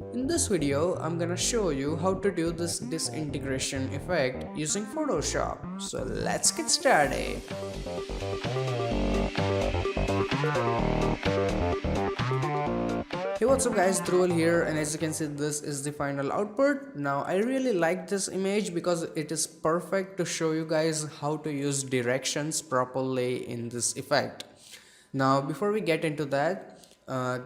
In this video, I'm gonna show you how to do this disintegration effect using Photoshop. So let's get started. Hey, what's up guys, Dhruval here, and as you can see, this is the final output. Now I really like this image because it is perfect to show you guys how to use directions properly in this effect. Now before we get into that,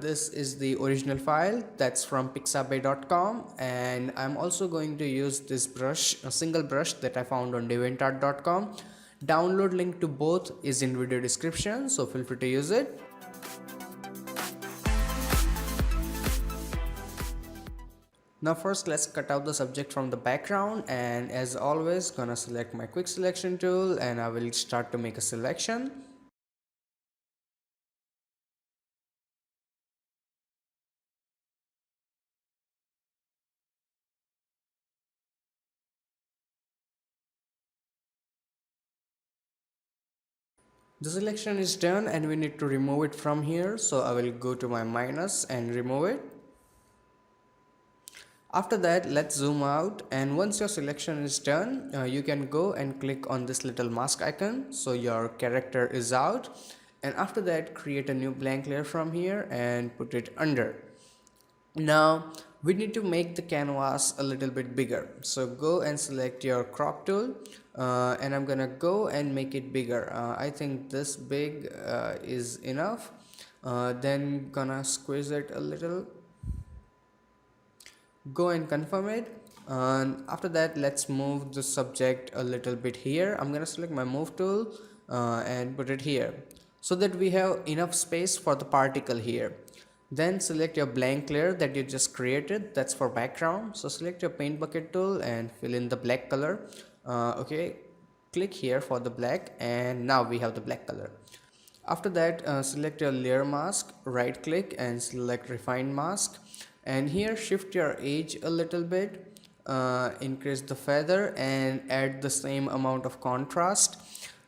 this is the original file that's from pixabay.com, and I'm also going to use this brush, a single brush that I found on deviantart.com. Download link to both is in video description, so feel free to use it. Now first let's cut out the subject from the background, and as always gonna select my quick selection tool and I will start to make a selection. The selection is done and we need to remove it from here, so I will go to my minus and remove it. After that, let's zoom out, and once your selection is done, you can go and click on this little mask icon so your character is out, and after that create a new blank layer from here and put it under. Now we need to make the canvas a little bit bigger, so go and select your crop tool, and I'm gonna go and make it bigger. I think this big is enough. Then gonna squeeze it a little, go and confirm it, and after that let's move the subject a little bit here. I'm gonna select my move tool and put it here so that we have enough space for the particle here. Then select your blank layer that you just created, that's for background, so select your paint bucket tool and fill in the black color. Okay, click here for the black, and now we have the black color. After that, select your layer mask, right click and select refine mask, and here shift your edge a little bit, increase the feather and add the same amount of contrast.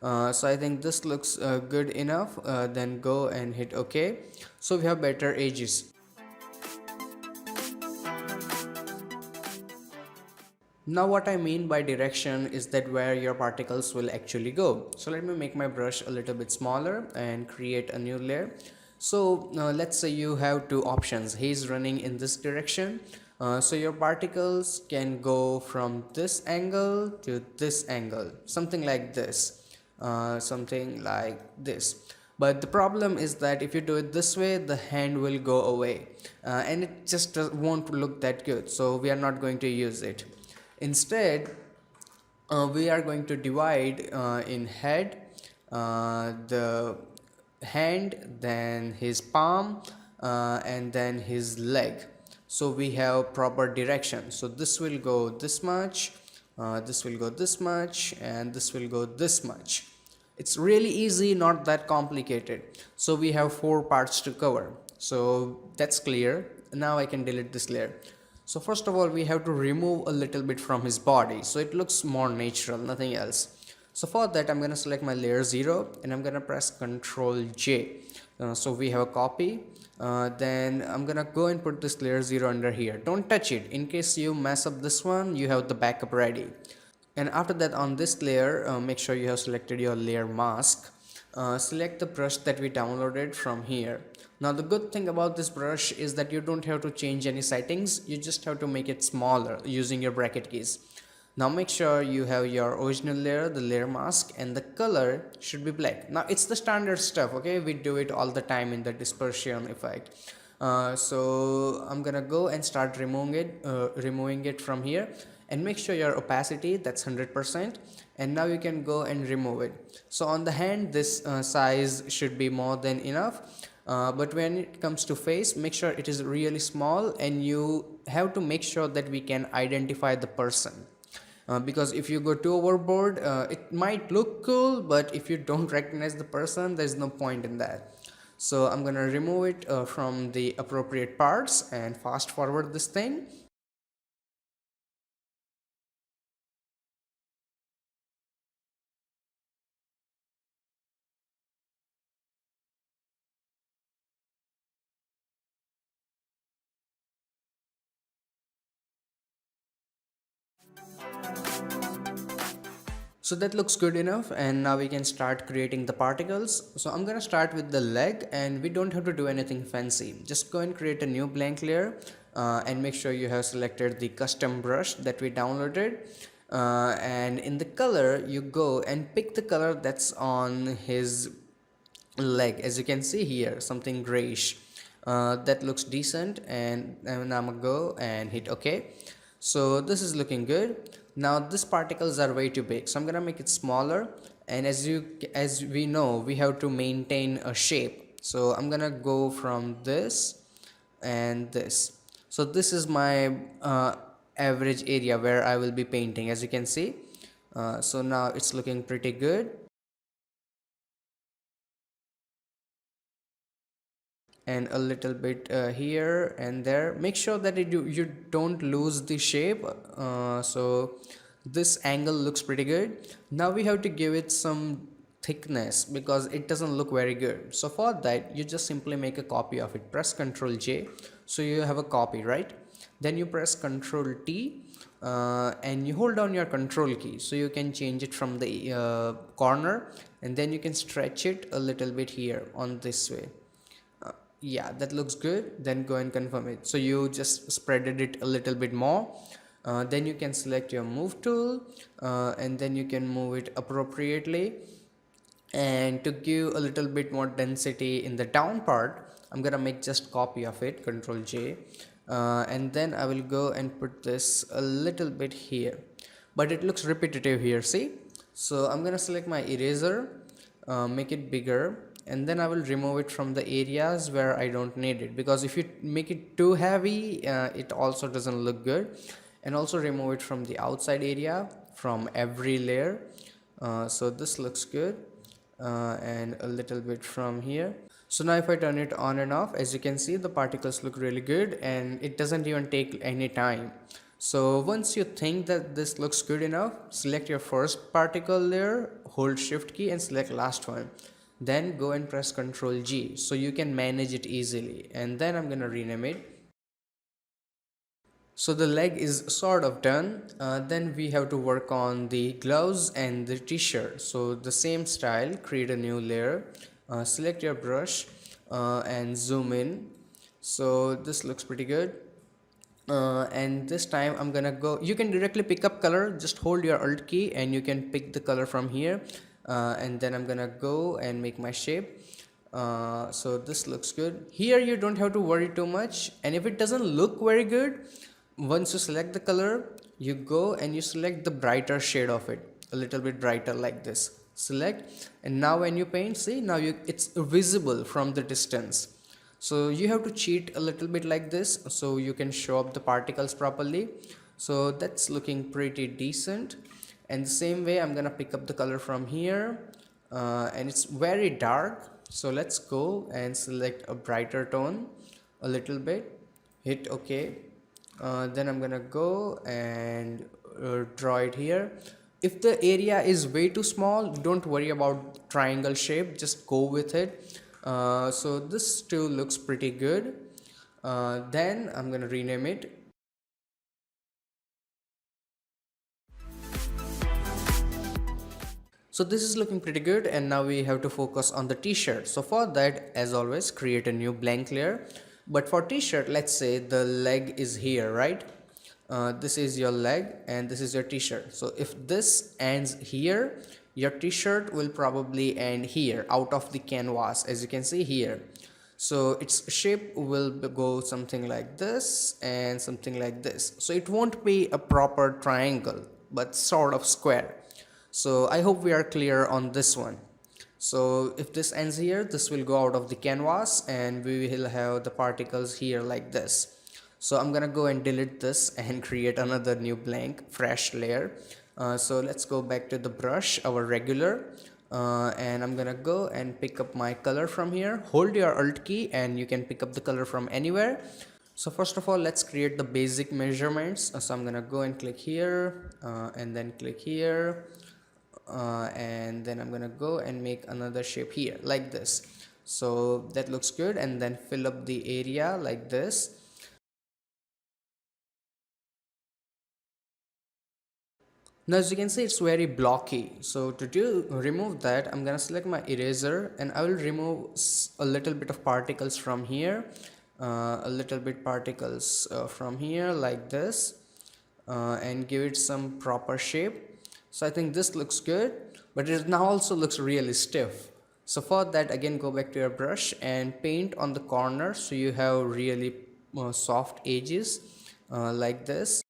So I think this looks good enough. Then go and hit OK, so we have better edges. Now what I mean by direction is that where your particles will actually go. So let me make my brush a little bit smaller and create a new layer. So let's say you have two options. He's running in this direction. So your particles can go from this angle to this angle, something like this. Something like this. But the problem is that if you do it this way, the hand will go away, and it just won't look that good, so we are not going to use it. Instead, we are going to divide in head, the hand, then his palm, and then his leg, so we have proper direction. So this will go this much, this will go this much, and this will go this much. It's really easy, not that complicated. So we have 4 parts to cover, so that's clear. Now I can delete this layer. So first of all, we have to remove a little bit from his body so it looks more natural, nothing else. So for that, I'm gonna select my layer 0 and I'm gonna press Ctrl J. So we have a copy. Then I'm gonna go and put this layer 0 under here. Don't touch it. In case you mess up this one, you have the backup ready. And after that, on this layer, make sure you have selected your layer mask. Select the brush that we downloaded from here. Now the good thing about this brush is that you don't have to change any settings, you just have to make it smaller using your bracket keys. Now make sure you have your original layer, the layer mask, and the color should be black. Now it's the standard stuff, okay, we do it all the time in the dispersion effect. So I'm gonna go and start removing it from here, and make sure your opacity, that's 100%, and now you can go and remove it. So on the hand, this size should be more than enough, but when it comes to face, make sure it is really small, and you have to make sure that we can identify the person. Because if you go too overboard, it might look cool, but if you don't recognize the person, there's no point in that. So I'm gonna remove it from the appropriate parts and fast forward this thing. So that looks good enough, and now we can start creating the particles. So I'm gonna start with the leg, and we don't have to do anything fancy. Just go and create a new blank layer, and make sure you have selected the custom brush that we downloaded. And in the color, you go and pick the color that's on his leg. As you can see here, something grayish. That looks decent, and I'm gonna go and hit OK. So this is looking good. Now these particles are way too big, so I'm gonna make it smaller. And as we know, we have to maintain a shape, so I'm gonna go from this and this. So this is my average area where I will be painting, as you can see. So now it's looking pretty good. And a little bit here and there. Make sure that you don't lose the shape. So this angle looks pretty good. Now we have to give it some thickness because it doesn't look very good. So for that, you just simply make a copy of it. Press Ctrl J, so you have a copy, right? Then you press Ctrl T, and you hold down your control key so you can change it from the corner, and then you can stretch it a little bit here on this way. Yeah, that looks good. Then go and confirm it. So you just spreaded it a little bit more. Then you can select your move tool, and then you can move it appropriately. And to give a little bit more density in the down part, I'm gonna make just copy of it, Control J, and then I will go and put this a little bit here, but it looks repetitive here, see? So I'm gonna select my eraser, make it bigger, and then I will remove it from the areas where I don't need it, because if you make it too heavy, it also doesn't look good. And also remove it from the outside area, from every layer. So this looks good. And a little bit from here. So now if I turn it on and off, as you can see, the particles look really good, and it doesn't even take any time. So once you think that this looks good enough, select your first particle layer, hold shift key and select last one. Then go and press Ctrl G so you can manage it easily. And then I'm gonna rename it. So the leg is sort of done. Then we have to work on the gloves and the t-shirt. So the same style, create a new layer, select your brush, and zoom in. So this looks pretty good. And this time I'm gonna go, you can directly pick up color, just hold your alt key and you can pick the color from here. And then I'm gonna go and make my shape. So this looks good. Here you don't have to worry too much, and if it doesn't look very good, once you select the color, you go and you select the brighter shade of it, a little bit brighter like this. Select, and now when you paint, see, now it's visible from the distance. So you have to cheat a little bit like this so you can show up the particles properly. So that's looking pretty decent. And the same way I'm gonna pick up the color from here, and it's very dark, so let's go and select a brighter tone a little bit, hit OK. Then I'm gonna go and draw it here. If the area is way too small, don't worry about triangle shape, just go with it. So this still looks pretty good. Then I'm gonna rename it. So this is looking pretty good, and now we have to focus on the t-shirt. So for that, as always, create a new blank layer. But for t-shirt, let's say the leg is here, right? This is your leg and this is your t-shirt. So if this ends here, your t-shirt will probably end here out of the canvas, as you can see here. So its shape will go something like this and something like this. So it won't be a proper triangle, but sort of square. So I hope we are clear on this one. So if this ends here, this will go out of the canvas and we will have the particles here like this. So I'm gonna go and delete this and create another new blank fresh layer. So let's go back to the brush, our regular, and I'm gonna go and pick up my color from here. Hold your alt key and you can pick up the color from anywhere. So first of all, let's create the basic measurements. So I'm gonna go and click here, and then click here, and then I'm gonna go and make another shape here like this. So that looks good, and then fill up the area like this. Now as you can see, it's very blocky. So to remove that, I'm gonna select my eraser and I will remove a little bit of particles from here, a little bit particles from here like this, and give it some proper shape. So I think this looks good, but it now also looks really stiff. So for that, again go back to your brush and paint on the corner so you have really soft edges like this.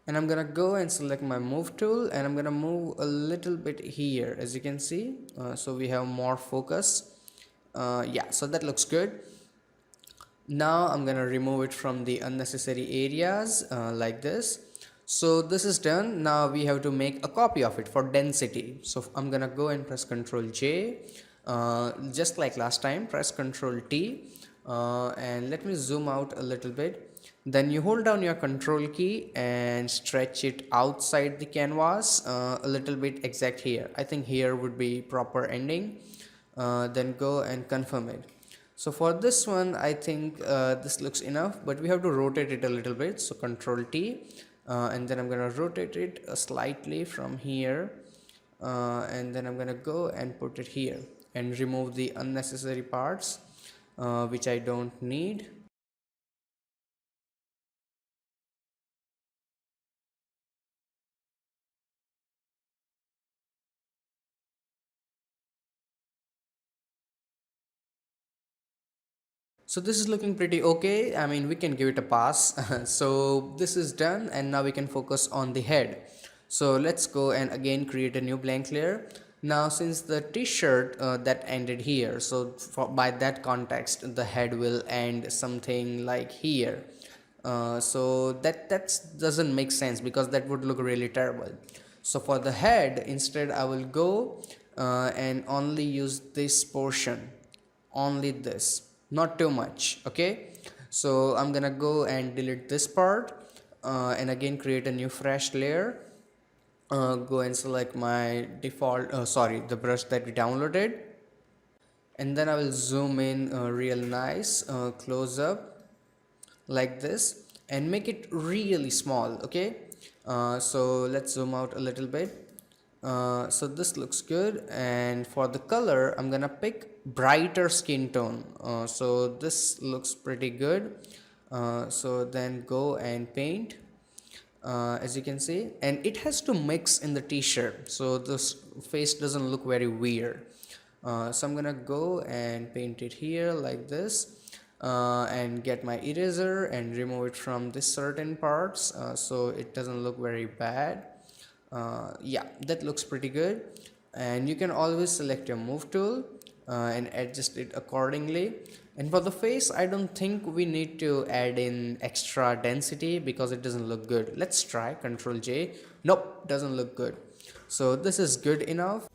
And I'm gonna go and select my move tool and I'm gonna move a little bit here, as you can see, so we have more focus. Yeah, so that looks good. Now I'm gonna remove it from the unnecessary areas like this. So this is done. Now we have to make a copy of it for density. So I'm gonna go and press Ctrl J, just like last time, press Ctrl T, and let me zoom out a little bit. Then you hold down your control key and stretch it outside the canvas a little bit, exact here. I think here would be proper ending. Then go and confirm it. So for this one, I think this looks enough, but we have to rotate it a little bit. So Control T, and then I'm gonna rotate it slightly from here, and then I'm gonna go and put it here and remove the unnecessary parts which I don't need. So this is looking pretty okay. I mean, we can give it a pass. So this is done and now we can focus on the head. So let's go and again create a new blank layer. Now since the t-shirt that ended here, so by that context the head will end something like here. So that doesn't make sense because that would look really terrible. So for the head, instead I will go and only use this portion, only this, not too much. Okay, so I'm gonna go and delete this part and again create a new fresh layer. Go and select my default the brush that we downloaded, and then I will zoom in real nice, close up like this and make it really small. Okay, so let's zoom out a little bit. So this looks good, and for the color I'm gonna pick brighter skin tone. So this looks pretty good. So then go and paint, as you can see, and it has to mix in the t-shirt so this face doesn't look very weird. So I'm gonna go and paint it here like this, and get my eraser and remove it from this certain parts so it doesn't look very bad. Yeah, that looks pretty good, and you can always select your move tool and adjust it accordingly. And for the face, I don't think we need to add in extra density because it doesn't look good. Let's try Ctrl J. Nope, doesn't look good. So this is good enough.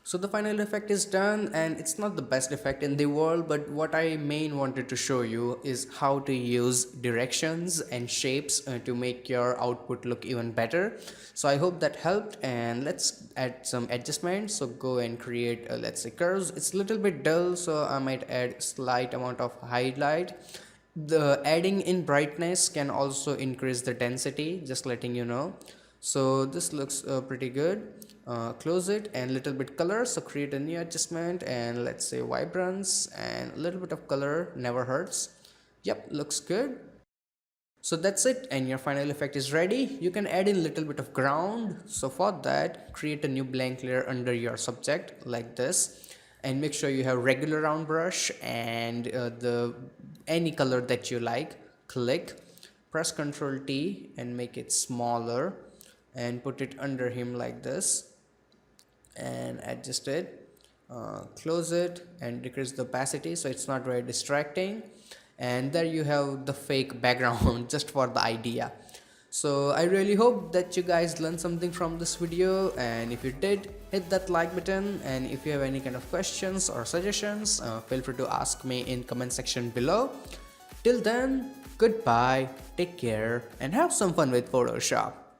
So the final effect is done, and it's not the best effect in the world, but what I main wanted to show you is how to use directions and shapes to make your output look even better. So I hope that helped, and let's add some adjustments. So go and create let's say curves. It's a little bit dull, so I might add slight amount of highlight. The adding in brightness can also increase the density, just letting you know. So this looks pretty good. Close it and little bit color, so create a new adjustment and let's say vibrance and a little bit of color, never hurts. Yep, looks good. So that's it, and your final effect is ready. You can add in little bit of ground. So for that, create a new blank layer under your subject like this, and make sure you have regular round brush and any color that you like. Click, press Ctrl T and make it smaller and put it under him like this and adjust it. Close it and decrease the opacity so it's not very distracting, and there you have the fake background just for the idea. So I really hope that you guys learned something from this video, and if you did, hit that like button, and if you have any kind of questions or suggestions, feel free to ask me in comment section below. Till then, goodbye, take care, and have some fun with Photoshop.